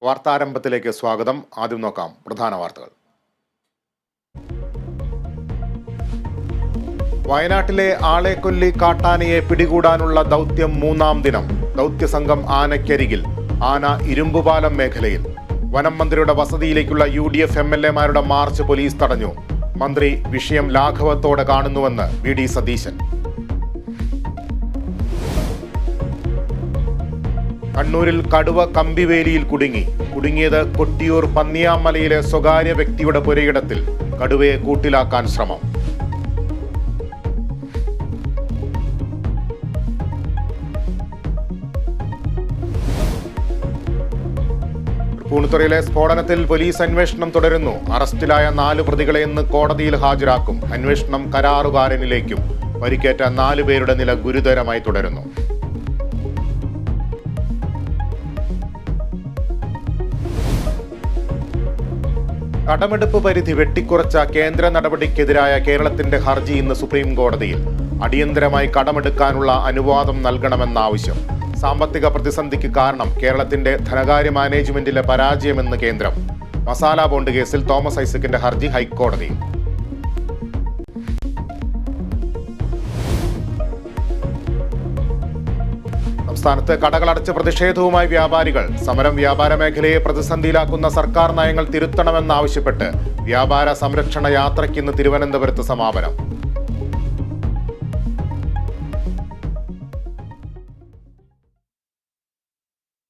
വാർത്താരംഭത്തിലേക്ക് സ്വാഗതം. ആദ്യം നോക്കാം പ്രധാന വാർത്തകൾ. വയനാട്ടിലെ ആളെക്കൊല്ലി കാട്ടാനയെ പിടികൂടാനുള്ള ദൗത്യം 3-ാം ദിനം. ദൗത്യസംഘം ആനയ്ക്കരികിൽ. ആന ഇരുമ്പുപാലം മേഖലയിൽ. വനം മന്ത്രിയുടെ വസതിയിലേക്കുള്ള UDF MLA-മാരുടെ മാർച്ച് പോലീസ് തടഞ്ഞു. മന്ത്രി വിഷയം ലാഘവത്തോടെ കാണുന്നുവെന്ന് VD സതീശൻ. കണ്ണൂരിൽ കടുവ കമ്പിവേലിയിൽ കുടുങ്ങിയത് കൊട്ടിയൂർ പന്നിയാമലയിലെ സ്വകാര്യ വ്യക്തിയുടെ പുരയിടത്തിൽ. കടുവയെ കൂട്ടിലാക്കാൻ ശ്രമം. പൂണിത്തുറയിലെ സ്ഫോടനത്തിൽ പോലീസ് അന്വേഷണം തുടരുന്നു. അറസ്റ്റിലായ 4 പ്രതികളെ ഇന്ന് കോടതിയിൽ ഹാജരാക്കും. അന്വേഷണം കരാറുകാരനിലേക്കും. പരിക്കേറ്റ 4 പേരുടെ നില ഗുരുതരമായി തുടരുന്നു. കടമെടുപ്പ് പരിധി വെട്ടിക്കുറച്ച കേന്ദ്ര നടപടിക്കെതിരായ കേരളത്തിന്റെ ഹർജി ഇന്ന് സുപ്രീം കോടതിയിൽ. അടിയന്തരമായി കടമെടുക്കാനുള്ള അനുവാദം നൽകണമെന്ന ആവശ്യം. സാമ്പത്തിക പ്രതിസന്ധിക്ക് കാരണം കേരളത്തിന്റെ ധനകാര്യ മാനേജ്മെന്റിലെ പരാജയമെന്ന് കേന്ദ്രം. മസാല ബോണ്ട് കേസിൽ തോമസ് ഐസക്കിന്റെ ഹർജി ഹൈക്കോടതിയിൽ. സംസ്ഥാനത്ത് കടകളടച്ച് പ്രതിഷേധവുമായി വ്യാപാരികൾ. സമരം വ്യാപാര മേഖലയെ പ്രതിസന്ധിയിലാക്കുന്ന സർക്കാർ നയങ്ങൾ തിരുത്തണമെന്നാവശ്യപ്പെട്ട് വ്യാപാര സംരക്ഷണ യാത്രയ്ക്ക് ഇന്ന് തിരുവനന്തപുരത്ത് സമാപനം.